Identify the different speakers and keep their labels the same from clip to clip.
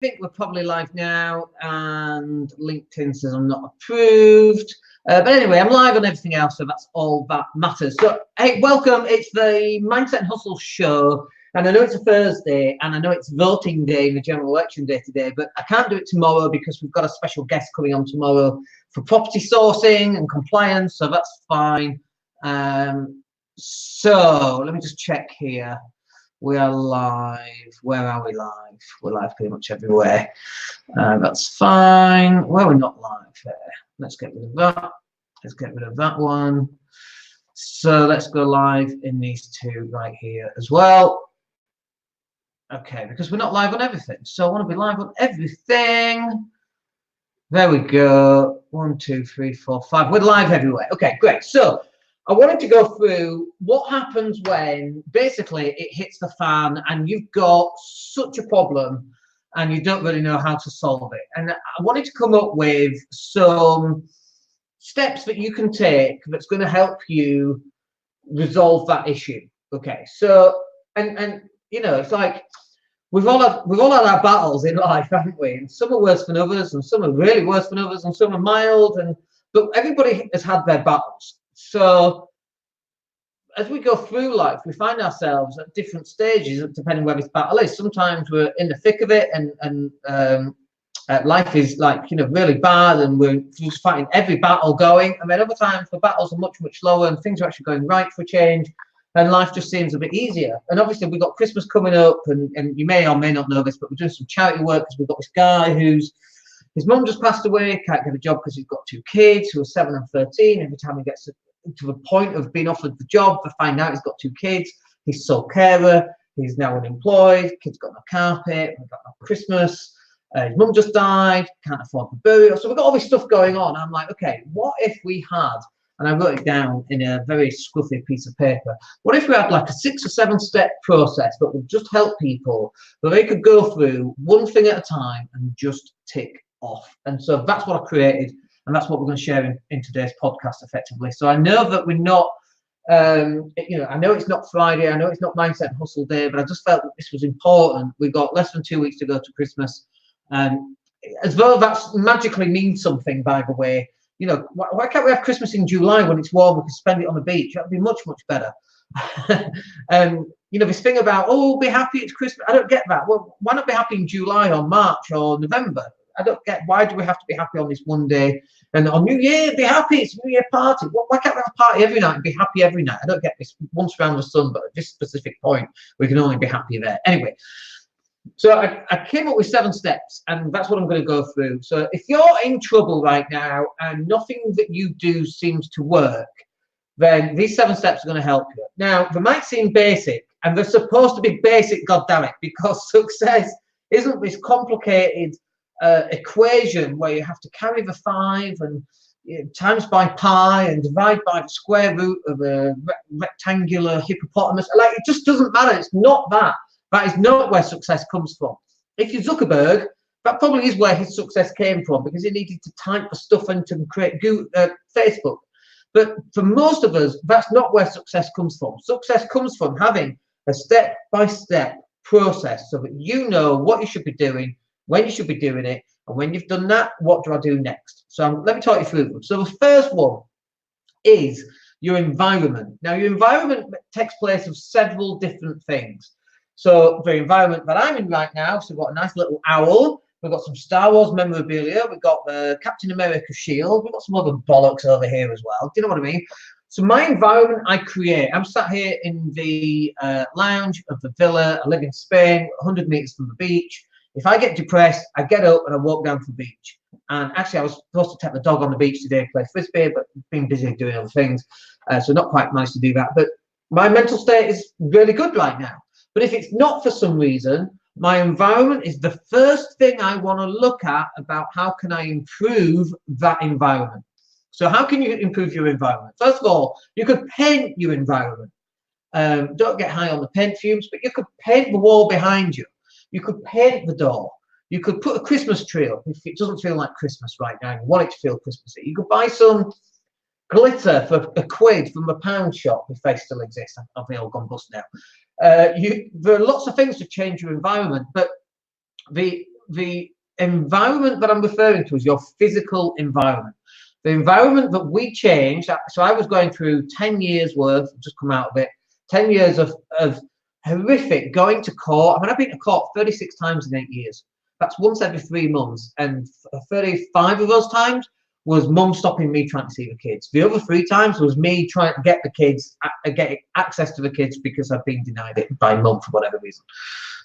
Speaker 1: think we're probably live now, and LinkedIn says I'm not approved. But anyway, I'm live on everything else, so that's all that matters. So, hey, welcome. It's the Mindset and Hustle show, and I know it's a Thursday, and I know it's voting day, the general election day today, but I can't do it tomorrow because we've got a special guest coming on tomorrow for property sourcing and compliance, so that's fine. So let me just check here. We are live. Where are we live? We're live pretty much everywhere. That's fine. Well, we're not live there. Let's get rid of that. Let's get rid of that one. So let's go live in these two right here as well. Okay, because we're not live on everything. So I want to be live on everything. There we go. 1, 2, 3, 4, 5. We're live everywhere. Okay, great. So I wanted to go through what happens when basically it hits the fan and you've got such a problem and you don't really know how to solve it. And I wanted to come up with some steps that you can take that's going to help you resolve that issue. Okay, so and you know, it's like we've all had our battles in life, haven't we? And some are worse than others, and some are really worse than others, and some are mild, but everybody has had their battles. So as we go through life, we find ourselves at different stages depending where this battle is. Sometimes we're in the thick of it, and life is like, you know, really bad, and we're just fighting every battle going. And then other times the battles are much slower, and things are actually going right for a change, and life just seems a bit easier. And obviously we've got Christmas coming up, and you may or may not know this, but we're doing some charity work because we've got this guy whose his mum just passed away, can't get a job because he's got 2 kids who are 7 and 13. Every time he gets to the point of being offered the job, to find out he's got 2 kids, he's sole carer, he's now unemployed, kids got no carpet, we've got no Christmas, his mum just died, can't afford the burial. So we've got all this stuff going on. I'm like, okay, what if we had, and I wrote it down in a very scruffy piece of paper, what if we had like a 6 or 7 step process that would just help people, that they could go through one thing at a time and just tick off. And so that's what I created, and that's what we're going to share in today's podcast effectively. So I know that we're not, you know, I know it's not Friday, I know it's not Mindset and Hustle Day, but I just felt that this was important. We've got less than 2 weeks to go to Christmas. As though that magically means something, by the way. You know, why can't we have Christmas in July when it's warm? We can spend it on the beach. That'd be much better. You know, this thing about, oh, be happy it's Christmas. I don't get that. Well, why not be happy in July or March or November? I don't get, why do we have to be happy on this one day? And on New Year, be happy, it's a New Year party. Why can't we have a party every night and be happy every night? I don't get this once around the sun, but at this specific point, we can only be happy there. Anyway, so I came up with 7 steps, and that's what I'm going to go through. So if you're in trouble right now and nothing that you do seems to work, then these 7 steps are going to help you. Now, they might seem basic, and they're supposed to be basic, goddammit, because success isn't this complicated equation where you have to carry the 5 and times by pi and divide by the square root of a rectangular hippopotamus. Like, it just doesn't matter. It's not that. That is not where success comes from. If you're Zuckerberg, that probably is where his success came from, because he needed to type the stuff into and create Facebook. But for most of us, that's not where success comes from. Success comes from having a step-by-step process so that you know what you should be doing, when you should be doing it, and when you've done that, what do I do next? So let me talk you through them. So the first one is your environment. Now, your environment takes place of several different things. So the environment that I'm in right now, so we've got a nice little owl, we've got some Star Wars memorabilia, we've got the Captain America shield, we've got some other bollocks over here as well. Do you know what I mean? So my environment I create, I'm sat here in the lounge of the villa. I live in Spain, 100 meters from the beach. If I get depressed, I get up and I walk down to the beach. And actually, I was supposed to take the dog on the beach today to play frisbee, but been busy doing other things, so not quite managed to do that. But my mental state is really good right now. But if it's not for some reason, my environment is the first thing I want to look at about how can I improve that environment. So how can you improve your environment? First of all, you could paint your environment. Don't get high on the paint fumes, but you could paint the wall behind you. You could paint the door. You could put a Christmas tree up if it doesn't feel like Christmas right now. You want it to feel Christmassy. You could buy some glitter for £1 from the pound shop if they still exist. I've all gone bust now. There are lots of things to change your environment, but the the environment that I'm referring to is your physical environment. The environment that we changed. So I was going through 10 years worth, just come out of it, 10 years of horrific going to court. I mean, I've been to court 36 times in 8 years. That's once every 3 months. And 35 of those times was mum stopping me trying to see the kids. The other 3 times was me trying to get the kids, get access to the kids because I've been denied it by mum for whatever reason.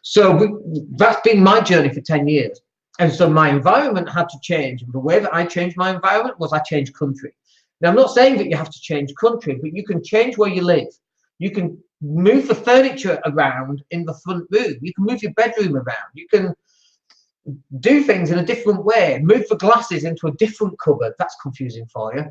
Speaker 1: So that's been my journey for 10 years. And so my environment had to change. And the way that I changed my environment was I changed country. Now, I'm not saying that you have to change country, but you can change where you live. You can move the furniture around in the front room. You can move your bedroom around. You can do things in a different way. Move the glasses into a different cupboard. That's confusing for you.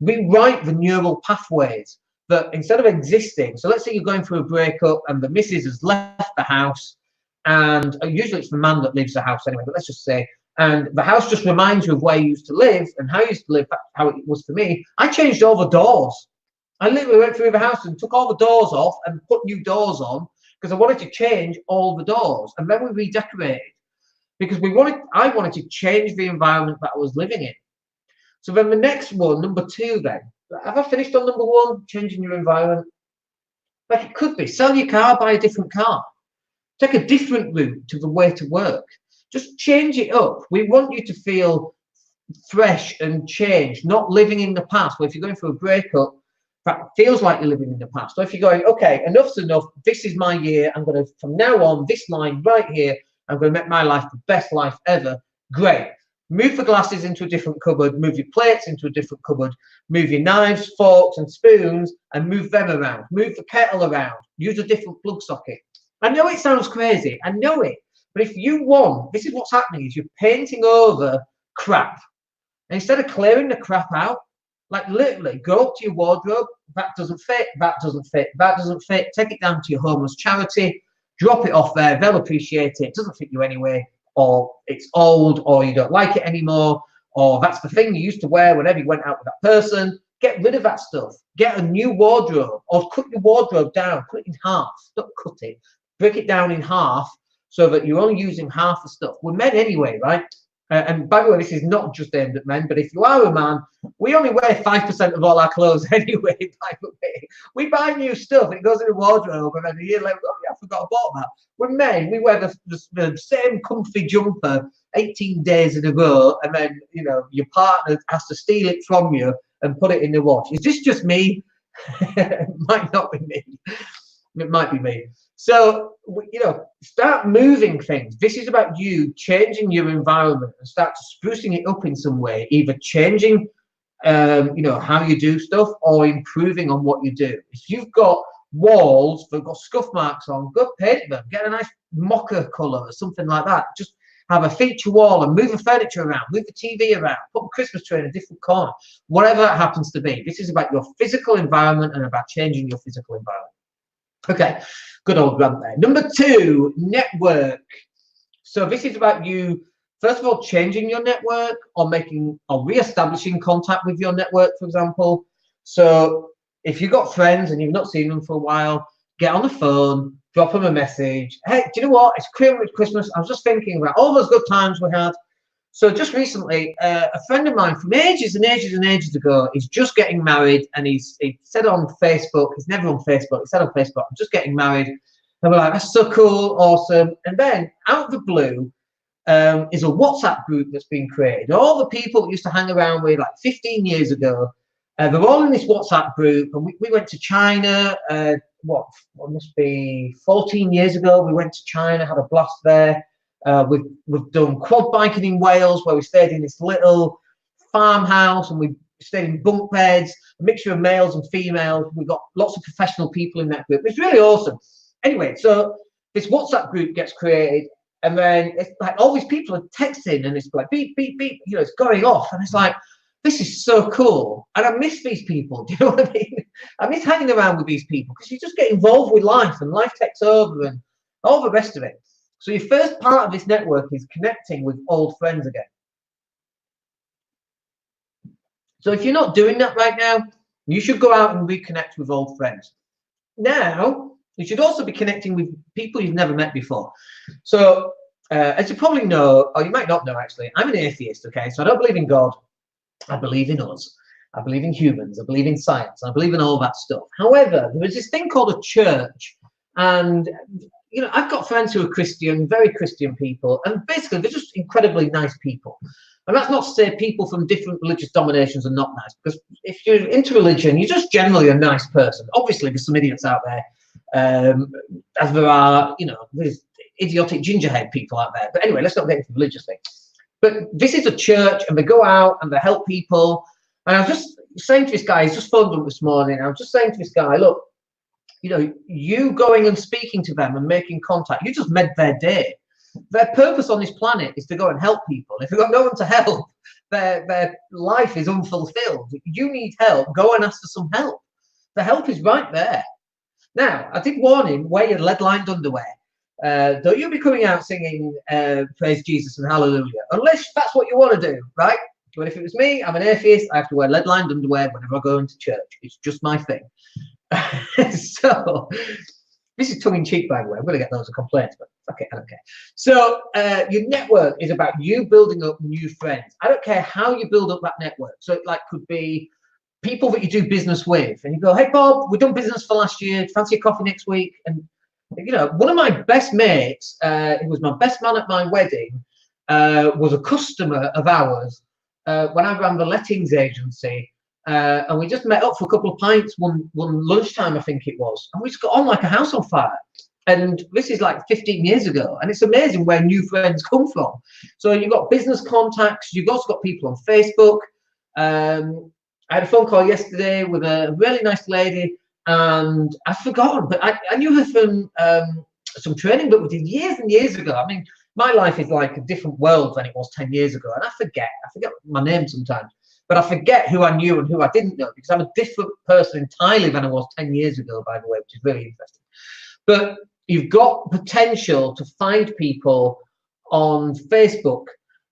Speaker 1: Rewrite the neural pathways that instead of existing. So let's say you're going through a breakup and the missus has left the house, and usually it's the man that leaves the house anyway, but let's just say, and the house just reminds you of where you used to live and how you used to live, how it was for me. I changed all the doors. I literally went through the house and took all the doors off and put new doors on because I wanted to change all the doors. And then we redecorated because I wanted to change the environment that I was living in. So then the next one, number 2 then. Have I finished on number 1, changing your environment? Like it could be, sell your car, buy a different car. Take a different route to the way to work. Just change it up. We want you to feel fresh and changed, not living in the past. Well, if you're going through a breakup, that feels like you're living in the past. Or if you're going, okay, enough's enough, this is my year, I'm going to, from now on, this line right here, I'm going to make my life the best life ever. Great. Move the glasses into a different cupboard, move your plates into a different cupboard, move your knives, forks, and spoons, and move them around. Move the kettle around. Use a different plug socket. I know it sounds crazy. I know it. But if you want, this is what's happening, is you're painting over crap. And instead of clearing the crap out, like literally go up to your wardrobe, that doesn't fit, that doesn't fit, that doesn't fit. Take it down to your homeless charity, drop it off there, they'll appreciate it. It doesn't fit you anyway, or it's old, or you don't like it anymore, or that's the thing you used to wear whenever you went out with that person. Get rid of that stuff. Get a new wardrobe, or cut your wardrobe down, cut it in half. Don't cut it. Break it down in half so that you're only using half the stuff. We're men anyway, right? And by the way, this is not just aimed at men, but if you are a man, we only wear 5% of all our clothes anyway, by the way. We buy new stuff, it goes in the wardrobe, and then a year later, oh yeah, I forgot about that. We're men, we wear the same comfy jumper 18 days in a row, and then, you know, your partner has to steal it from you and put it in the wash. Is this just me? It might not be me. It might be me. So, you know, start moving things. This is about you changing your environment and start sprucing it up in some way, either changing, you know, how you do stuff or improving on what you do. If you've got walls that have got scuff marks on, go paint them. Get a nice mocha colour or something like that. Just have a feature wall and move the furniture around, move the TV around, put a Christmas tree in a different corner, whatever it happens to be. This is about your physical environment and about changing your physical environment. Okay, good old grant there. Number 2, network. So this is about you, first of all, changing your network or re-establishing contact with your network, for example. So if you've got friends and you've not seen them for a while, get on the phone, drop them a message. Hey, do you know what? It's Christmas. I was just thinking about all those good times we had. So just recently, a friend of mine from ages and ages and ages ago is just getting married, and he said on Facebook, he's never on Facebook, he said on Facebook, I'm just getting married. And we're like, that's so cool, awesome. And then out of the blue is a WhatsApp group that's been created. All the people that used to hang around with like 15 years ago, they're all in this WhatsApp group. And we went to China, what must be 14 years ago, we went to China, had a blast there. We've done quad biking in Wales, where we stayed in this little farmhouse and we stayed in bunk beds, a mixture of males and females. We've got lots of professional people in that group. It's really awesome. Anyway, so this WhatsApp group gets created, and then it's like all these people are texting, and it's like beep, beep, beep, you know, it's going off, and it's like, this is so cool. And I miss these people. Do you know what I mean? I miss hanging around with these people because you just get involved with life, and life takes over and all the rest of it. So your first part of this network is connecting with old friends again. So if you're not doing that right now, you should go out and reconnect with old friends. Now, you should also be connecting with people you've never met before. So as you probably know, or you might not know actually, I'm an atheist, okay? So I don't believe in God. I believe in us. I believe in humans. I believe in science. I believe in all that stuff. However, there is this thing called a church, and you know, I've got friends who are Christian, very Christian people, and basically they're just incredibly nice people. And that's not to say people from different religious dominations are not nice, because if you're into religion, you're just generally a nice person. Obviously, there's some idiots out there, as there are, you know, there's idiotic gingerhead people out there. But anyway, let's not get into religious things. But this is a church, and they go out and they help people. And I was just saying to this guy, he's just phoned up this morning. I was just saying to this guy, look, you know, you going and speaking to them and making contact, you just made their day. Their purpose on this planet is to go and help people. If they've got no one to help, their life is unfulfilled. You need help, go and ask for some help. The help is right there. Now, I did warn him, wear your lead-lined underwear. Don't you be coming out singing praise Jesus and hallelujah, unless that's what you want to do, right? But if it was me, I'm an atheist, I have to wear lead-lined underwear whenever I go into church. It's just my thing. So this is tongue-in-cheek, by the way. I'm going to get loads of complaints, but okay, I don't care. So your network is about you building up new friends. I don't care how you build up that network. So it like could be people that you do business with, and you go, hey Bob, we've done business for last year, fancy a coffee next week? And you know, one of my best mates, who was my best man at my wedding, was a customer of ours when I ran the lettings agency. And we just met up for a couple of pints one lunchtime, I think it was, and we just got on like a house on fire. And this is like 15 years ago, and it's amazing where new friends come from. So you've got business contacts, you've also got people on Facebook. I had a phone call yesterday with a really nice lady, and I've forgotten, but I knew her from some training that we did years and years ago. I mean, my life is like a different world than it was 10 years ago, and I forget my name sometimes. But I forget who I knew and who I didn't know, because I'm a different person entirely than I was 10 years ago, by the way, which is really interesting. But you've got potential to find people on Facebook.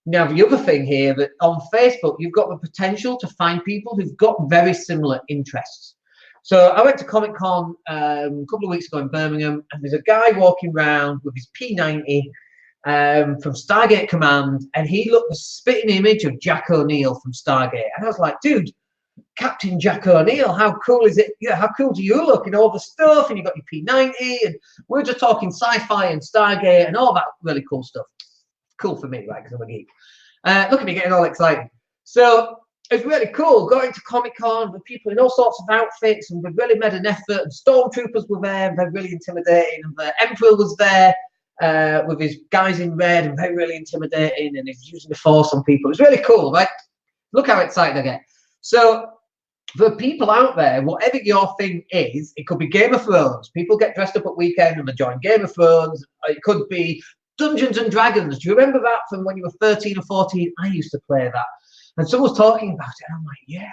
Speaker 1: Now, the other thing here, that on Facebook, you've got the potential to find people who've got very similar interests. So I went to Comic-Con a couple of weeks ago in Birmingham, and there's a guy walking around with his P90 from Stargate Command, and he looked the spitting image of Jack O'Neill from Stargate. And I was like, dude, Captain Jack O'Neill, how cool is it? Yeah, how cool do you look? And all the stuff, and you got your P90, and we're just talking sci-fi and Stargate and all that really cool stuff. Cool for me, right? Because I'm a geek. Look at me getting all excited. So it's really cool going to Comic-Con with people in all sorts of outfits, and we really made an effort. And stormtroopers were there, and they're really intimidating, and the Emperor was there with his guys in red, and they're really intimidating, and he's using the force on people. It's really cool, right? Look how excited I get. So for people out there, whatever your thing is, it could be Game of Thrones. People get dressed up at weekend and they join Game of Thrones. It could be Dungeons and Dragons. Do you remember that from when you were 13 or 14? I used to play that. And someone was talking about it, and I'm like, yeah,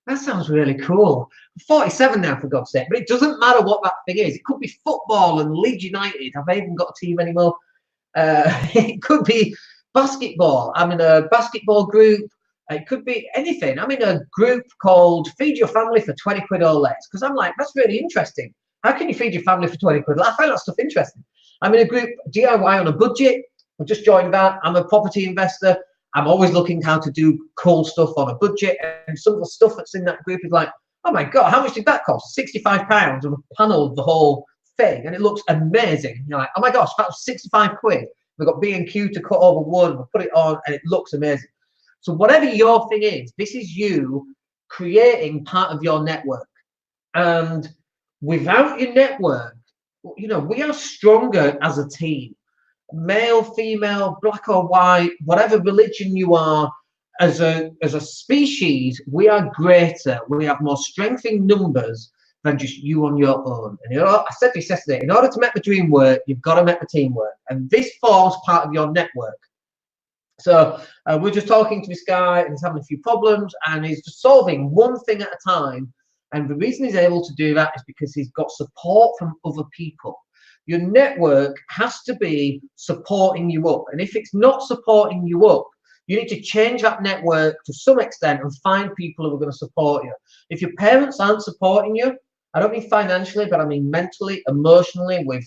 Speaker 1: that sounds really cool. I'm 47 now, for God's sake, but it doesn't matter what that thing is. It could be football and Leeds United. Have they even got a team anymore? It could be basketball. I'm in a basketball group. It could be anything. I'm in a group called Feed Your Family for 20 quid or less, because I'm like, that's really interesting. How can you feed your family for 20 quid? I find that stuff interesting. I'm in a group, DIY on a budget. I've just joined that. I'm a property investor. I'm always looking how to do cool stuff on a budget. And some of the stuff that's in that group is like, oh my God, how much did that cost? £65 of a panel of the whole thing. And it looks amazing. You're like, oh my gosh, that was 65 quid. We've got B&Q to cut over wood. We'll put it on and it looks amazing. So whatever your thing is, this is you creating part of your network. And without your network, you know, we are stronger as a team. Male, female, black or white, whatever religion you are, as a species, we are greater. We have more strength in numbers than just you on your own. And you know, I said this yesterday, in order to make the dream work, you've got to make the team work. And this forms part of your network. So we're just talking to this guy, and he's having a few problems, and he's just solving one thing at a time. And the reason he's able to do that is because he's got support from other people. Your network has to be supporting you up. And if it's not supporting you up, you need to change that network to some extent and find people who are going to support you. If your parents aren't supporting you, I don't mean financially, but I mean mentally, emotionally, with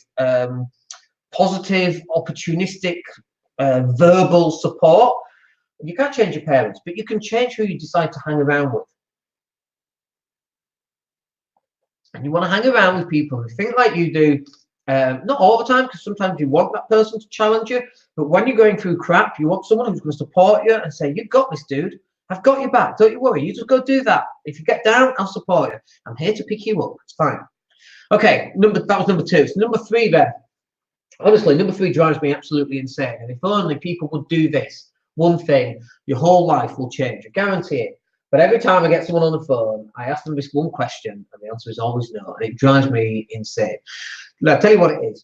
Speaker 1: positive, opportunistic, verbal support. You can't change your parents, but you can change who you decide to hang around with. And you want to hang around with people who think like you do, not all the time, because sometimes you want that person to challenge you, but when you're going through crap, you want someone who's going to support you and say, you've got this, dude. I've got your back. Don't you worry. You just go do that. If you get down, I'll support you. I'm here to pick you up. It's fine. Okay, that was number 2. So number 3 then. Honestly, number 3 drives me absolutely insane. And if only people would do this one thing, your whole life will change. I guarantee it. But every time I get someone on the phone, I ask them this one question, and the answer is always no, and it drives me insane. Now, I'll tell you what it is.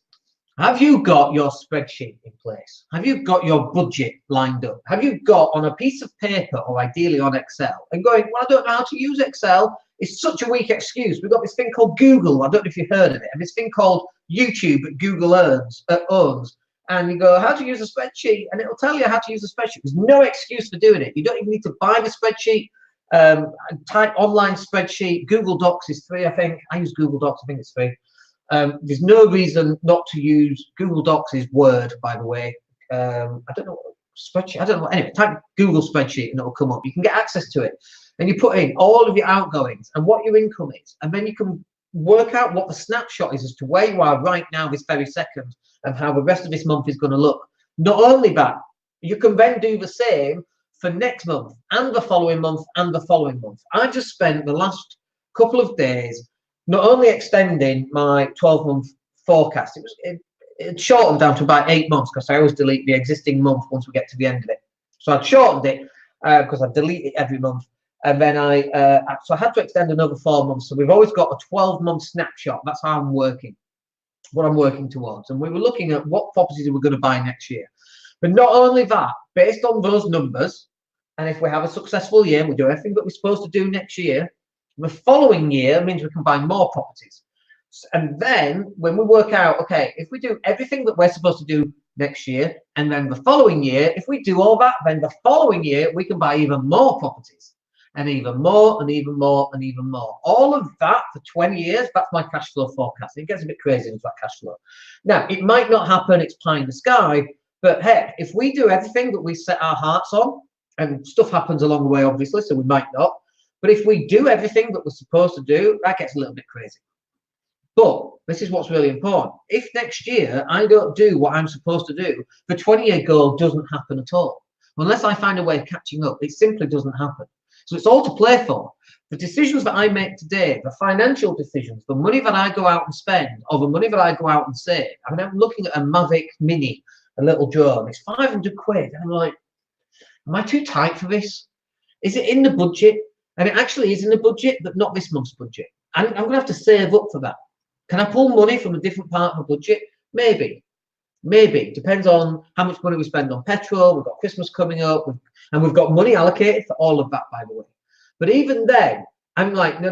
Speaker 1: Have you got your spreadsheet in place? Have you got your budget lined up? Have you got on a piece of paper, or ideally on Excel, and going, well, I don't know how to use Excel. It's such a weak excuse. We've got this thing called Google. I don't know if you've heard of it. And this thing called YouTube that Google owns. And you go, how to use a spreadsheet? And it'll tell you how to use a spreadsheet. There's no excuse for doing it. You don't even need to buy the spreadsheet. Type online spreadsheet. Google Docs is free, I think. I use Google Docs. I think it's free. There's no reason not to use Google Docs. Is Word, by the way. I don't know what spreadsheet. I don't know. Anyway, type Google spreadsheet and it'll come up. You can get access to it, and you put in all of your outgoings and what your income is, and then you can work out what the snapshot is as to where you are right now, this very second, and how the rest of this month is going to look. Not only that, you can then do the same for next month and the following month and the following month. I just spent the last couple of days not only extending my 12-month forecast, it shortened down to about 8 months, because I always delete the existing month once we get to the end of it. So I'd shortened it because I delete it every month. And then so I had to extend another 4 months. So we've always got a 12-month snapshot. That's how I'm working, what I'm working towards. And we were looking at what properties we're going to buy next year. But not only that, based on those numbers, and if we have a successful year, we do everything that we're supposed to do next year, the following year means we can buy more properties. And then when we work out, okay, if we do everything that we're supposed to do next year, and then the following year, if we do all that, then the following year, we can buy even more properties. And even more, and even more, and even more. All of that for 20 years, that's my cash flow forecast. It gets a bit crazy into that cash flow. Now, it might not happen, it's pie in the sky, but heck, if we do everything that we set our hearts on, and stuff happens along the way, obviously, so we might not, but if we do everything that we're supposed to do, that gets a little bit crazy. But this is what's really important. If next year I don't do what I'm supposed to do, the 20-year goal doesn't happen at all. Unless I find a way of catching up, it simply doesn't happen. So it's all to play for. The decisions that I make today, the financial decisions, the money that I go out and spend, or the money that I go out and save. I mean, I'm looking at a Mavic Mini, a little drone. It's 500 quid. And I'm like, am I too tight for this? Is it in the budget? And it actually is in the budget, but not this month's budget. I'm going to have to save up for that. Can I pull money from a different part of the budget? Maybe. Maybe. Depends on how much money we spend on petrol. We've got Christmas coming up. And we've got money allocated for all of that, by the way. But even then, I'm like, no.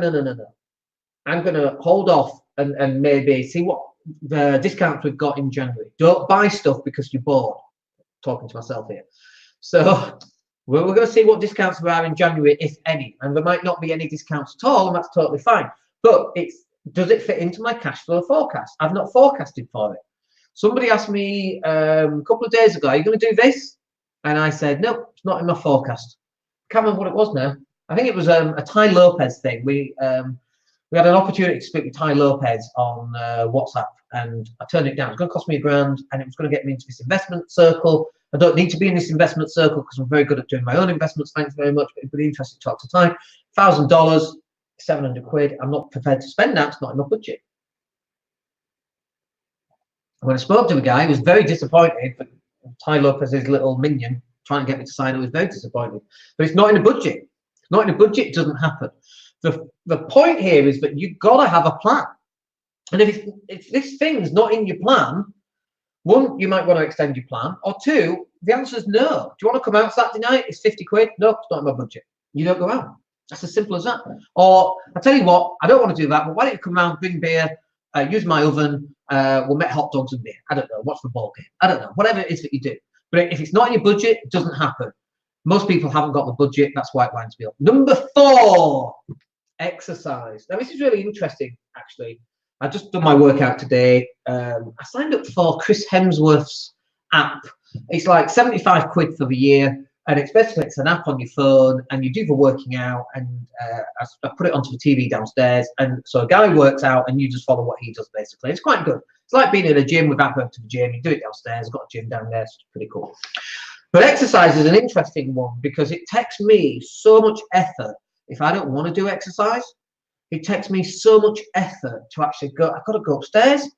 Speaker 1: I'm going to hold off and maybe see what the discounts we've got in January. Don't buy stuff because you're bored. Talking to myself here. So we're going to see what discounts there are in January, if any. And there might not be any discounts at all, and that's totally fine. But does it fit into my cash flow forecast? I've not forecasted for it. Somebody asked me a couple of days ago, are you going to do this? And I said, no, it's not in my forecast. Can't remember what it was now. I think it was a Ty Lopez thing. We had an opportunity to speak with Ty Lopez on WhatsApp, and I turned it down. It was going to cost me $1,000, and it was going to get me into this investment circle. I don't need to be in this investment circle because I'm very good at doing my own investments. Thanks very much. But it'd be interesting to talk to Ty. $1,000, 700 quid. I'm not prepared to spend that. It's not in my budget. When I spoke to the guy, he was very disappointed. But Ty Lopez's little minion trying to get me to sign it was very disappointed. But it's not in the budget. It's not in the budget. It doesn't happen. The point here is that you've got to have a plan. And if this thing's not in your plan, one, you might want to extend your plan, or two, the answer is no. Do you want to come out Saturday night? It's 50 quid. No, it's not in my budget. You don't go out. That's as simple as that. Or I tell you what, I don't want to do that, but why don't you come around, bring beer, use my oven, we'll make hot dogs and beer. I don't know. Watch the ball game. I don't know. Whatever it is that you do. But if it's not in your budget, it doesn't happen. Most people haven't got the budget. That's why it winds me up. Number 4, exercise. Now, this is really interesting, actually. I just done my workout today. I signed up for Chris Hemsworth's app. It's like 75 quid for the year, and it's an app on your phone, and you do the working out, and I put it onto the TV downstairs, and so a guy works out, and you just follow what he does basically. It's quite good. It's like being in a gym without going to the gym. You do it downstairs. I've got a gym down there, so it's pretty cool. But exercise is an interesting one because it takes me so much effort if I don't want to do exercise. It takes me so much effort to actually go. I've got to go upstairs,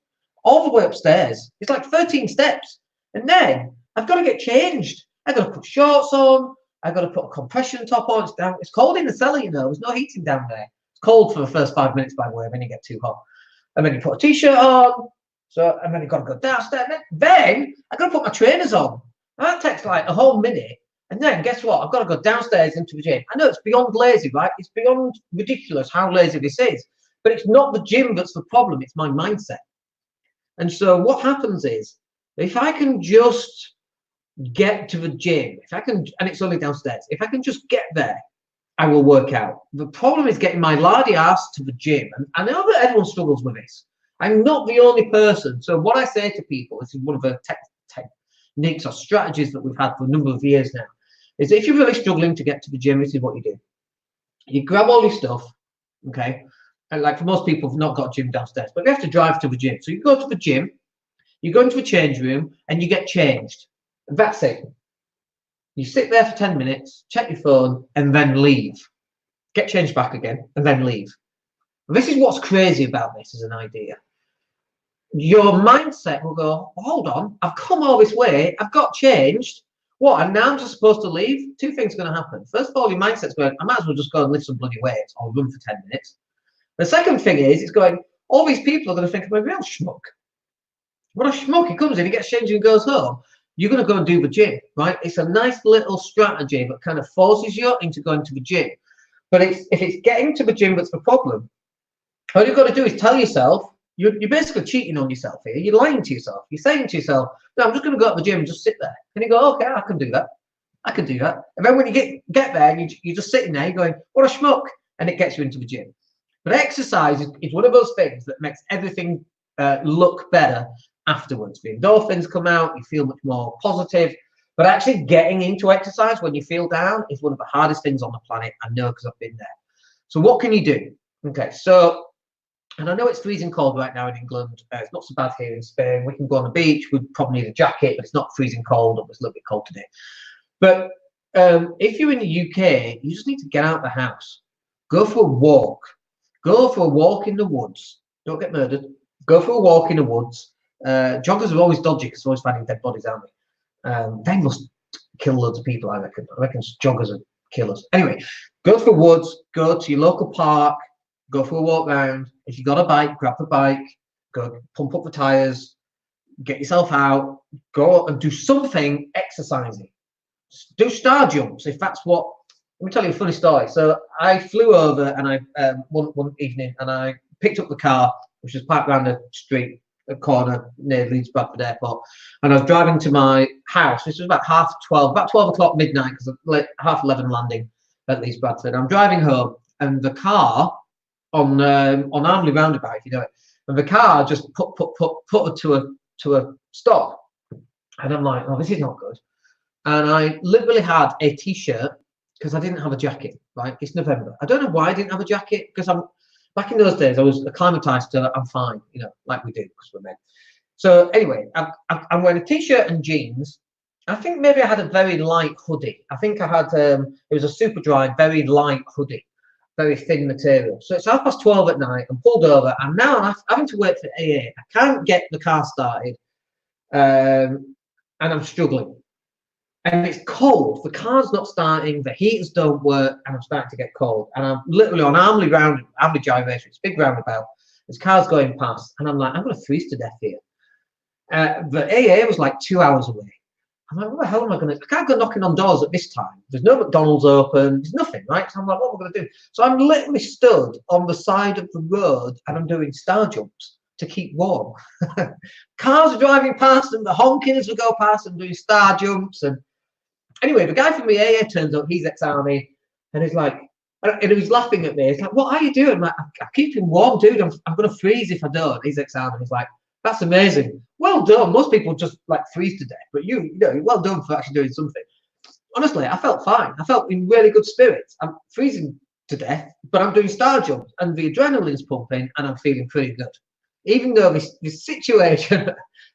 Speaker 1: all the way upstairs. It's like 13 steps. And then I've got to get changed. I've got to put shorts on. I've got to put a compression top on. It's cold in the cellar, you know. There's no heating down there. It's cold for the first 5 minutes, by the way, then you get too hot. And then you put a t-shirt on. And then you've got to go downstairs. Then I've got to put my trainers on. That takes like a whole minute. And then guess what? I've got to go downstairs into the gym. I know it's beyond lazy, right? It's beyond ridiculous how lazy this is. But it's not the gym that's the problem. It's my mindset. And so what happens is, if I can just get to the gym, and it's only downstairs, if I can just get there, I will work out. The problem is getting my lardy ass to the gym. And I know that everyone struggles with this. I'm not the only person. So what I say to people, this is one of the techniques or strategies that we've had for a number of years now, is if you're really struggling to get to the gym, this is what you do. You grab all your stuff, okay? And like for most people, have not got a gym downstairs, but you have to drive to the gym. So you go to the gym, you go into a change room, and you get changed. And that's it. You sit there for 10 minutes, check your phone, and then leave. Get changed back again, and then leave. And this is what's crazy about this as an idea. Your mindset will go, hold on, I've come all this way, I've got changed. What? And now I'm just supposed to leave? Two things are going to happen. First of all, your mindset's going, I might as well just go and lift some bloody weights or run for 10 minutes. The second thing is, it's going, all these people are going to think I'm a real schmuck. What a schmuck. He comes in, he gets changed and goes home. You're going to go and do the gym, right? It's a nice little strategy that kind of forces you into going to the gym. But if it's getting to the gym that's the problem, all you've got to do is tell yourself, you're basically cheating on yourself here. You're lying to yourself. You're saying to yourself, no, I'm just going to go to the gym and just sit there. And you go, okay, I can do that. I can do that. And then when you get there, and you're just sitting there, you're going, what a schmuck. And it gets you into the gym. But exercise is one of those things that makes everything look better afterwards. The endorphins come out, you feel much more positive. But actually getting into exercise when you feel down is one of the hardest things on the planet. I know because I've been there. So what can you do? Okay, so, and I know it's freezing cold right now in England. It's not so bad here in Spain. We can go on the beach. We probably need a jacket, but it's not freezing cold. It was a little bit cold today. But if you're in the UK, you just need to get out of the house. Go for a walk. Go for a walk in the woods. Don't get murdered. Go for a walk in the woods. Joggers are always dodgy because they're always finding dead bodies, aren't they? They must kill loads of people, I reckon. I reckon joggers are killers. Anyway, go to the woods. Go to your local park. Go for a walk round. If you got a bike, grab the bike. Go pump up the tires. Get yourself out. Go and do something exercising. Do star jumps if that's what. Let me tell you a funny story. So I flew over and I one evening and I picked up the car, which was parked around the street, a corner near Leeds Bradford Airport, and I was driving to my house. This was about 12:30, about 12 o'clock midnight, because like 10:30 landing at Leeds Bradford. I'm driving home, and the car on Armley roundabout, if you know it, and the car just put her to a stop, and I'm like, oh, this is not good. And I literally had a t-shirt because I didn't have a jacket. Right, it's November. I don't know why I didn't have a jacket, because back in those days I was acclimatized to I'm fine, you know, like we do because we're men. So anyway, I'm wearing a t-shirt and jeans. I think maybe I had a very light hoodie. I think I had it was a super dry, very light hoodie, very thin material. So it's 12:30 at night. I'm pulled over, and now I'm having to wait for AA. I can't get the car started, and I'm struggling. And it's cold. The car's not starting. The heaters don't work, and I'm starting to get cold. And I'm literally on Armley Gyration. It's a big roundabout. This car's going past, and I'm like, I'm going to freeze to death here. The AA was like 2 hours away. I'm like, what the hell am I going to? I can't go knocking on doors at this time. There's no McDonald's open. There's nothing, right? So I'm like, what am I going to do? So I'm literally stood on the side of the road, and I'm doing star jumps to keep warm. Cars are driving past, and the honking as we go past, and doing star jumps. And anyway, the guy from the AA turns up. He's ex-army, and he's like, And he was laughing at me. He's like, "What are you doing?" I'm like, "I'm keeping warm, dude. I'm going to freeze if I don't." He's excited. He's like, "That's amazing. Well done." Most people just like freeze to death, but you know, well done for actually doing something. Honestly, I felt fine. I felt in really good spirits. I'm freezing to death, but I'm doing star jumps and the adrenaline's pumping and I'm feeling pretty good. Even though this situation,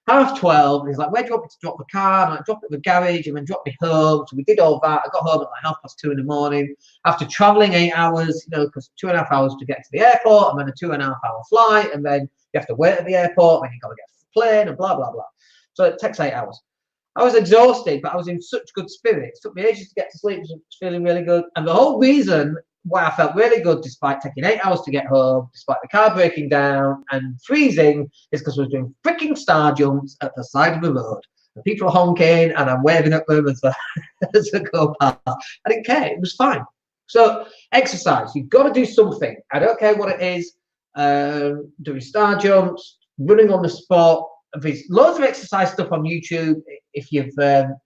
Speaker 1: 12:30, he's like, "Where do you want me to drop the car?" And I drop it at the garage and then drop me home. So we did all that. I got home at like 2:30 in the morning after traveling 8 hours, you know, because 2.5 hours to get to the airport and then a 2.5 hour flight. And then you have to wait at the airport and you got to get off the plane and blah, blah, blah. So it takes 8 hours. I was exhausted, but I was in such good spirits. It took me ages to get to sleep. I was feeling really good. And the whole reason why I felt really good, despite taking 8 hours to get home, despite the car breaking down and freezing, is because I was doing freaking star jumps at the side of the road. And people are honking, and I'm waving at them as I go past. I didn't care. It was fine. So exercise. You've got to do something. I don't care what it is. Doing star jumps, running on the spot. There's loads of exercise stuff on YouTube. If you've got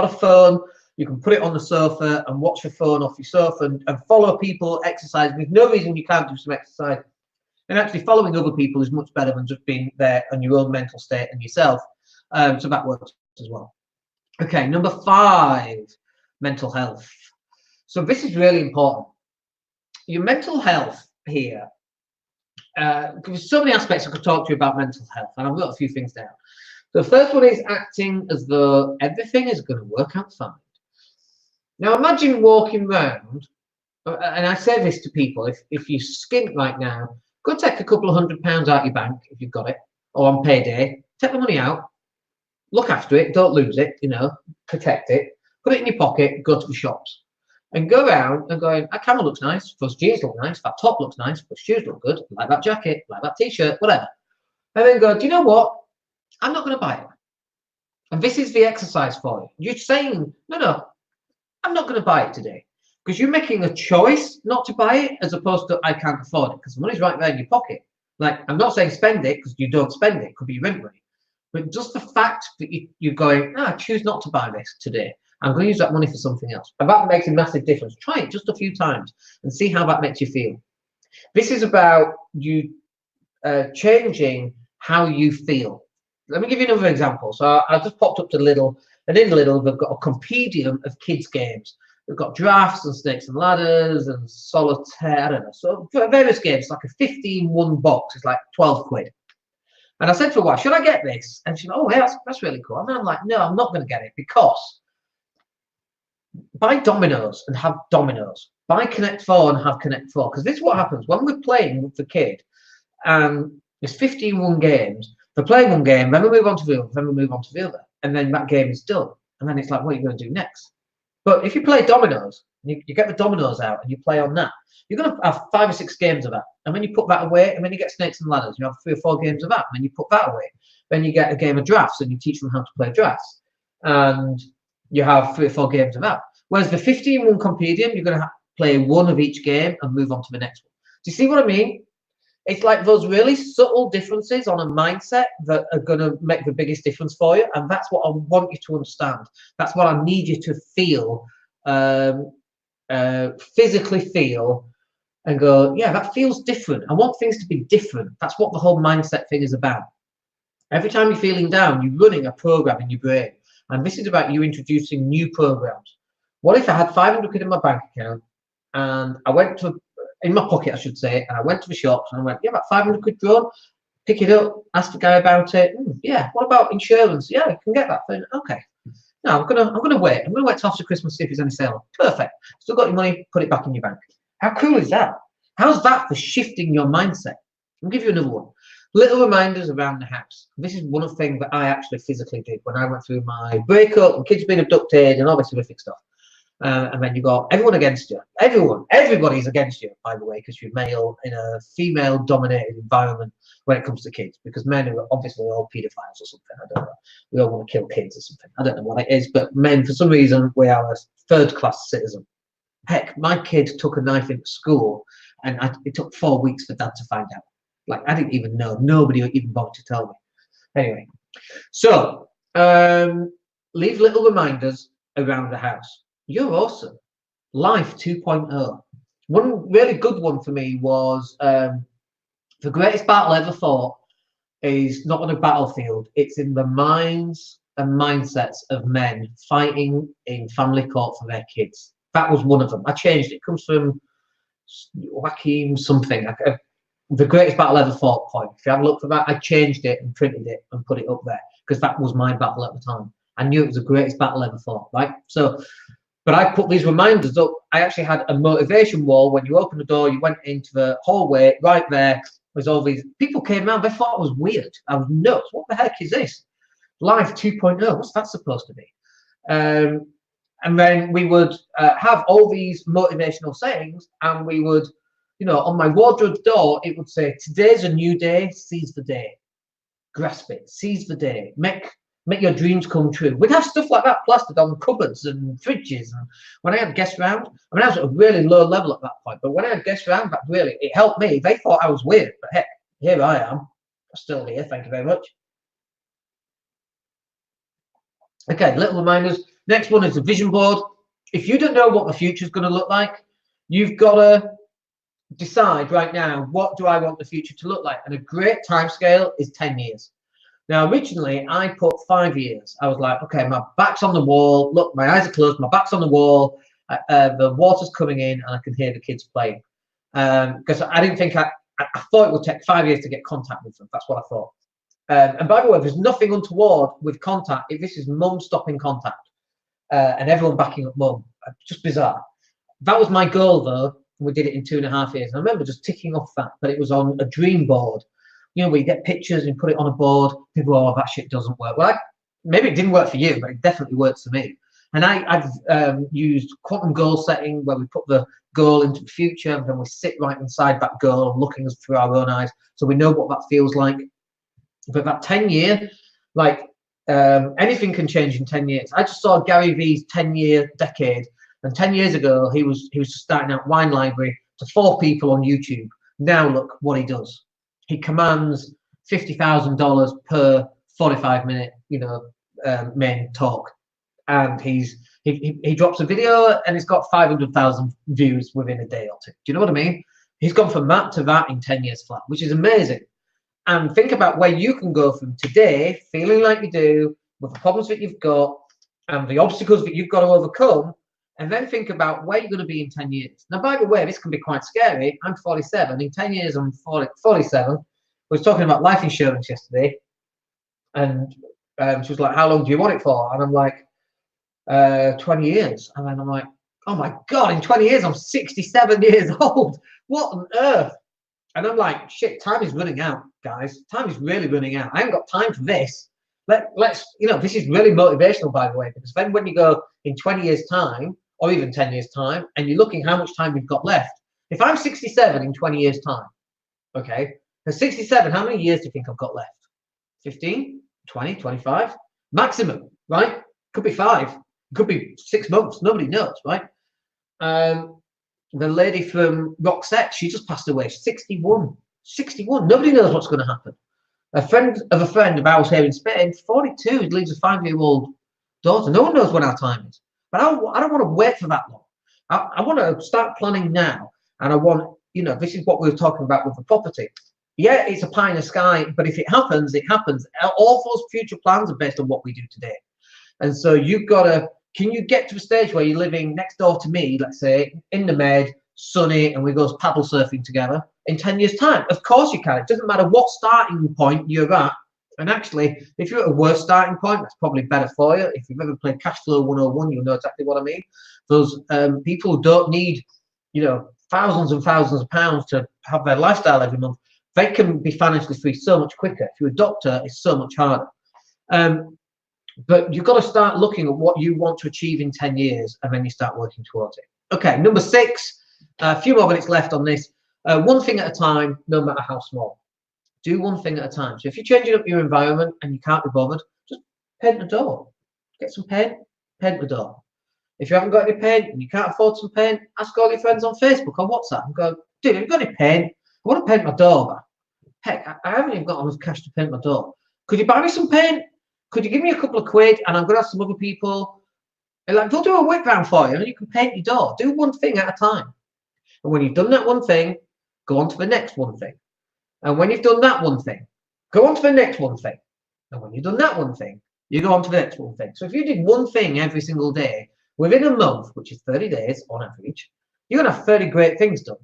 Speaker 1: a phone, you can put it on the sofa and watch your phone off your sofa and follow people exercise. There's no reason you can't do some exercise. And actually following other people is much better than just being there on your own mental state and yourself. So that works as well. Okay, number 5, mental health. So this is really important. Your mental health here. There's so many aspects I could talk to you about mental health, and I've got a few things down. The first one is acting as though everything is going to work out fine. Now imagine walking around, and I say this to people, if you skint right now, go take a couple of £100 out your bank if you've got it, or on payday, take the money out, look after it, don't lose it, you know, protect it, put it in your pocket, go to the shops. And go around and going, that camera looks nice, those jeans look nice, that top looks nice, those shoes look good, like that jacket, like that t-shirt, whatever. And then go, do you know what? I'm not going to buy it. And this is the exercise for you. You're saying, no, I'm not going to buy it today. Because you're making a choice not to buy it as opposed to I can't afford it. Because the money's right there in your pocket. Like, I'm not saying spend it because you don't spend it. It could be your rent money. But just the fact that you're going, I choose not to buy this today. I'm going to use that money for something else. And that makes a massive difference. Try it just a few times and see how that makes you feel. This is about you changing how you feel. Let me give you another example. So I just popped up to Lidl, and in Lidl, they've got a compendium of kids' games. They've got drafts and snakes and ladders and solitaire, I don't know. So for various games, like a 15-1 box, it's like 12 quid. And I said to her, "Why should I get this?" And she's like, "Oh, yeah, that's really cool." And I'm like, "No, I'm not going to get it because buy dominoes and have dominoes. Buy Connect 4 and have Connect 4. Because this is what happens when we're playing with the kid. There's 15-1 games. They're playing one game, then we move on to the other, then we move on to the other. And then that game is done. And then it's like, what are you going to do next? But if you play dominoes, you get the dominoes out and you play on that, you're going to have 5 or 6 games of that. And then you put that away, and then you get snakes and ladders. You have 3 or 4 games of that, and then you put that away. Then you get a game of drafts, and you teach them how to play drafts. And you have 3 or 4 games of that. Whereas the 15-1 compendium, you're going to play one of each game and move on to the next one. Do you see what I mean? It's like those really subtle differences on a mindset that are going to make the biggest difference for you. And that's what I want you to understand. That's what I need you to feel, physically feel, and go, yeah, that feels different. I want things to be different. That's what the whole mindset thing is about. Every time you're feeling down, you're running a program in your brain. And this is about you introducing new programs. What if I had 500 quid in my bank account and I went to, in my pocket, I should say, and I went to the shops and I went, yeah, about 500 quid drawn, pick it up, ask the guy about it. Yeah, what about insurance? Yeah, you can get that. Okay. No, I'm gonna wait. I'm gonna wait till after Christmas, see if there's any sale. Perfect. Still got your money, put it back in your bank. How cool is that? How's that for shifting your mindset? I'll give you another one. Little reminders around the house. This is one of the things that I actually physically did when I went through my breakup and kids being abducted and all this horrific stuff. And then you got everyone against you. Everybody's against you, by the way, because you're male in a female-dominated environment when it comes to kids. Because men are obviously all paedophiles or something. I don't know. We all want to kill kids or something. I don't know what it is, but men, for some reason, we are a third-class citizen. Heck, my kid took a knife into school, and it took 4 weeks for Dad to find out. Like, I didn't even know. Nobody even bothered to tell me. Anyway, so leave little reminders around the house. You're awesome. Life 2.0. One really good one for me was the greatest battle ever fought is not on a battlefield. It's in the minds and mindsets of men fighting in family court for their kids. That was one of them. I changed it. It comes from Joachim something. The greatest battle ever fought point. If you have a look for that, I changed it and printed it and put it up there because that was my battle at the time. I knew it was the greatest battle ever fought, right? So, but I put these reminders up. I actually had a motivation wall. When you open the door, you went into the hallway. Right there was all these people came around. They thought I was weird. I was nuts. What the heck is this? Life 2.0. What's that supposed to be? And then we would have all these motivational sayings, and we would, you know, on my wardrobe door, it would say, "Today's a new day. Seize the day. Grasp it. Seize the day. Make your dreams come true." We'd have stuff like that plastered on cupboards and fridges. And when I had guests around, I mean, I was at a really low level at that point, but when I had guests around, that really, it helped me. They thought I was weird, but heck, here I am. I'm still here. Thank you very much. Okay, little reminders. Next one is the vision board. If you don't know what the future is going to look like, you've got to decide right now, what do I want the future to look like? And a great time scale is 10 years. Now, originally, I put 5 years. I was like, okay, my back's on the wall. Look, my eyes are closed. My back's on the wall. The water's coming in, and I can hear the kids playing. Because I didn't think I thought it would take 5 years to get contact with them. That's what I thought. And by the way, there's nothing untoward with contact. If this is mum stopping contact and everyone backing up mum, just bizarre. That was my goal, though. We did it in 2.5 years. And I remember just ticking off that, but it was on a dream board. You know, where you get pictures and put it on a board. People, oh, that shit doesn't work. Well, maybe it didn't work for you, but it definitely works for me. And I've used quantum goal setting, where we put the goal into the future, and then we sit right inside that goal and looking through our own eyes, so we know what that feels like. But that 10-year, like anything can change in 10 years. I just saw Gary Vee's 10-year decade, and 10 years ago he was just starting out Wine Library to 4 people on YouTube. Now look what he does. He commands $50,000 per 45-minute, you know, main talk, and he drops a video and it's got 500,000 views within a day or two. Do you know what I mean? He's gone from that to that in 10 years flat, which is amazing. And think about where you can go from today, feeling like you do, with the problems that you've got and the obstacles that you've got to overcome, and then think about where you're going to be in 10 years. Now, by the way, this can be quite scary. I'm 47. In 10 years, I'm 47. I was talking about life insurance yesterday, and she was like, "How long do you want it for?" And I'm like, 20 years. And then I'm like, oh my God, in 20 years, I'm 67 years old. What on earth? And I'm like, shit, time is running out, guys. Time is really running out. I haven't got time for this. Let's, you know, this is really motivational, by the way, because then when you go in 20 years' time, or even 10 years' time, and you're looking how much time you've got left. If I'm 67 in 20 years' time, okay, at 67, how many years do you think I've got left? 15, 20, 25? Maximum, right? Could be 5. Could be 6 months. Nobody knows, right? The lady from Roxette, she just passed away. 61. 61. Nobody knows what's going to happen. A friend of a friend of ours here in Spain, 42, leaves a 5-year-old daughter. No one knows when our time is. But I don't want to wait for that long. I want to start planning now. And I want, you know, this is what we were talking about with the property. Yeah, it's a pie in the sky, but if it happens, it happens. All those future plans are based on what we do today. And so you've got to, can you get to a stage where you're living next door to me, let's say, in the Med, sunny, and we go paddle surfing together in 10 years' time? Of course you can. It doesn't matter what starting point you're at. And actually, if you're at a worse starting point, that's probably better for you. If you've ever played Cash Flow 101, you'll know exactly what I mean. Those people who don't need, you know, thousands and thousands of pounds to have their lifestyle every month, they can be financially free so much quicker. If you're a doctor, it's so much harder. But you've got to start looking at what you want to achieve in 10 years, and then you start working towards it. Okay, number 6, a few more minutes left on this. One thing at a time, no matter how small. Do one thing at a time. So if you're changing up your environment and you can't be bothered, just paint the door. Get some paint, paint the door. If you haven't got any paint and you can't afford some paint, ask all your friends on Facebook or WhatsApp and go, dude, have you got any paint? I want to paint my door. Heck, I haven't even got enough cash to paint my door. Could you buy me some paint? Could you give me a couple of quid? And I'm going to have some other people And like, they'll do a whip round for you, and you can paint your door. Do one thing at a time. And when you've done that one thing, go on to the next one thing. And when you've done that one thing, go on to the next one thing. And when you've done that one thing, you go on to the next one thing. So if you did one thing every single day, within a month, which is 30 days on average, you're going to have 30 great things done.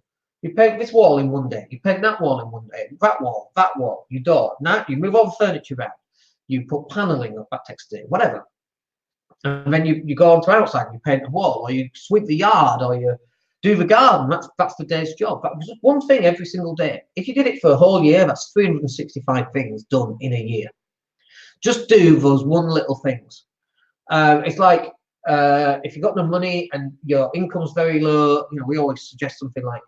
Speaker 1: You paint this wall in one day. You paint that wall in one day. That wall, your door. Now you move all the furniture around. You put paneling up, that takes a day, whatever. And then you go on to outside and you paint a wall, or you sweep the yard, or you do the garden. That's the day's job. That was just one thing every single day. If you did it for a whole year, that's 365 things done in a year. Just do those one little things. It's like if you've got no money and your income's very low, we always suggest something like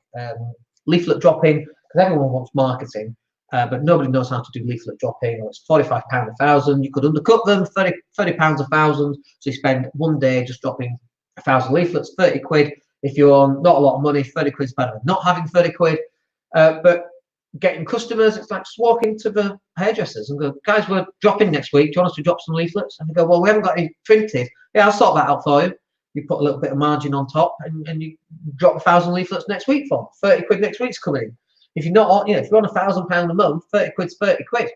Speaker 1: leaflet dropping, because everyone wants marketing. But nobody knows how to do leaflet dropping, or it's £45 a thousand. You could undercut them, £30 a thousand. So you spend one day just dropping 1,000 leaflets, 30 quid. If you're on not a lot of money, 30 quid's better than not having 30 quid. But getting customers, it's like just walking to the hairdressers and go, guys, we're dropping next week. Do you want us to drop some leaflets? And they go, well, we haven't got any printed. Yeah, I'll sort that out for you. You put a little bit of margin on top, and you drop 1,000 leaflets next week for 30 quid next week's coming in. If you're not, if you're on £1,000 a month, 30 quid's 30 quid.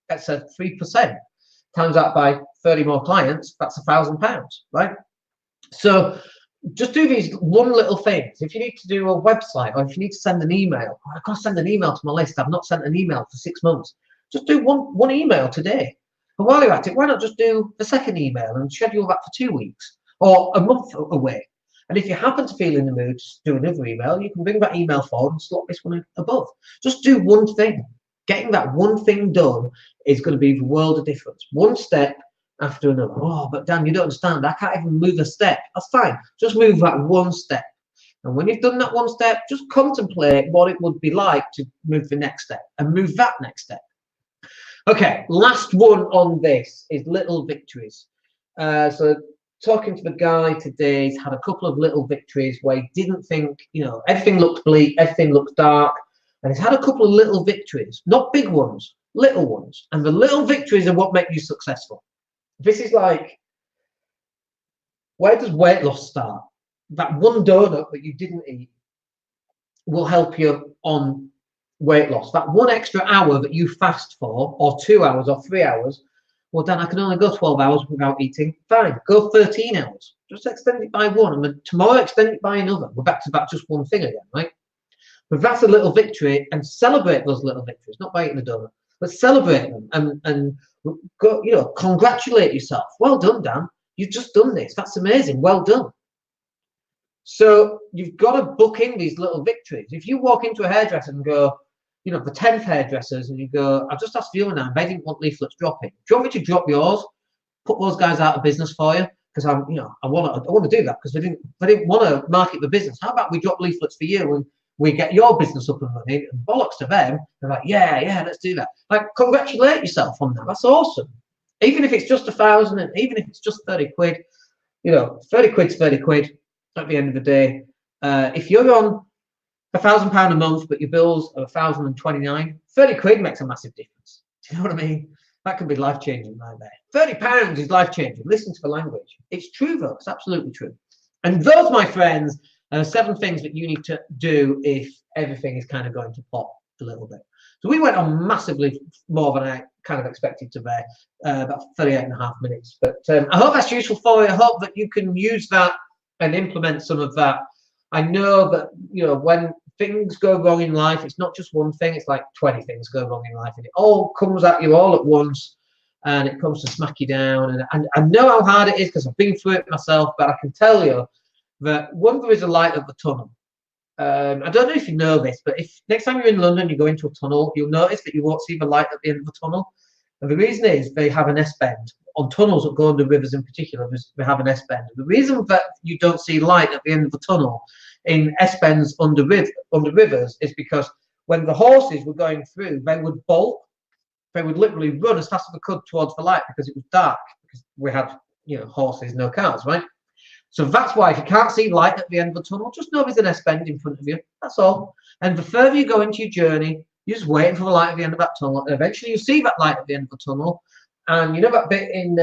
Speaker 1: That's a 3%. Times that by 30 more clients, that's £1,000, right? So just do these one little things. If you need to do a website, or if you need to send an email, I've got to send an email to my list. I've not sent an email for 6 months. Just do one email today. And while you're at it, why not just do the second email and schedule that for 2 weeks or a month away? And if you happen to feel in the mood to do another email, you can bring that email forward and slot this one above. Just do one thing. Getting that one thing done is going to be the world of difference. One step after another. Oh, but Dan, you don't understand. I can't even move a step. That's fine. Just move that one step. And when you've done that one step, just contemplate what it would be like to move the next step and move that next step. Okay, last one on this is little victories. So talking to the guy today, he's had a couple of little victories where he didn't think, everything looked bleak, everything looked dark, and he's had a couple of little victories, not big ones, little ones. And the little victories are what make you successful. This is like, where does weight loss start? That one donut that you didn't eat will help you on weight loss. That one extra hour that you fast for, or 2 hours or 3 hours, well, Dan, I can only go 12 hours without eating. Fine, go 13 hours. Just extend it by one, and then tomorrow extend it by another. We're back to back just one thing again, right? But that's a little victory, and celebrate those little victories, not by eating a donut, but celebrate them and go, congratulate yourself. Well done, Dan. You've just done this. That's amazing. Well done. So you've got to book in these little victories. If you walk into a hairdresser and go, the 10th hairdressers, and you go, I've just asked for you now, they didn't want leaflets dropping. Do you want me to drop yours? Put those guys out of business for you? Because I want to do that, because they didn't want to market the business. How about we drop leaflets for you and we get your business up and running? And bollocks to them. They're like, yeah, let's do that. Like, congratulate yourself on that. That's awesome. Even if it's just 1,000, and even if it's just 30 quid, 30 quid's 30 quid at the end of the day. If you're on £1,000 a month, but your bills are 1,029, 30 quid makes a massive difference. Do you know what I mean? That can be life-changing right there. £30 is life-changing. Listen to the language. It's true, though. It's absolutely true. And those, my friends, are 7 things that you need to do if everything is kind of going to pop a little bit. So we went on massively more than I kind of expected to there, about 38.5 minutes. But I hope that's useful for you. I hope that you can use that and implement some of that. I know that, when things go wrong in life, it's not just one thing, it's like 20 things go wrong in life, and it all comes at you all at once, and it comes to smack you down. And I know how hard it is, because I've been through it myself, but I can tell you that when there is a light at the tunnel, I don't know if you know this, but if next time you're in London, you go into a tunnel, you'll notice that you won't see the light at the end of the tunnel. And the reason is they have an S-bend. On tunnels that go under rivers in particular, they have an S-bend. The reason that you don't see light at the end of the tunnel in S-bends under rivers is because when the horses were going through, they would bolt. They would literally run as fast as they could towards the light, because it was dark, because we had, horses, no cars, right? So that's why if you can't see light at the end of the tunnel, just know there's an S-bend in front of you. That's all. And the further you go into your journey, you're just waiting for the light at the end of that tunnel, and eventually you see that light at the end of the tunnel. And you know that bit in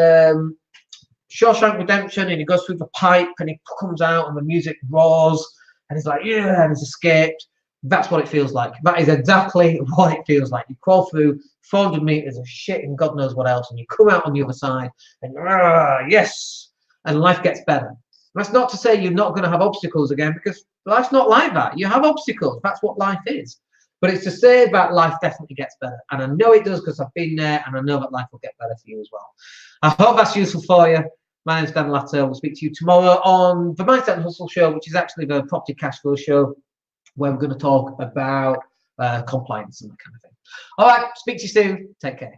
Speaker 1: Shawshank Redemption, and he goes through the pipe and he comes out and the music roars and he's like, yeah, and he's escaped. That's what it feels like. That is exactly what it feels like. You crawl through 400 meters of shit and God knows what else, and you come out on the other side and yes, and life gets better. That's not to say you're not going to have obstacles again, because life's not like that. You have obstacles. That's what life is. But it's to say that life definitely gets better. And I know it does because I've been there, and I know that life will get better for you as well. I hope that's useful for you. My name's Dan Latto. We'll speak to you tomorrow on the Mindset and Hustle show, which is actually the property cash flow show, where we're going to talk about compliance and that kind of thing. All right, speak to you soon. Take care.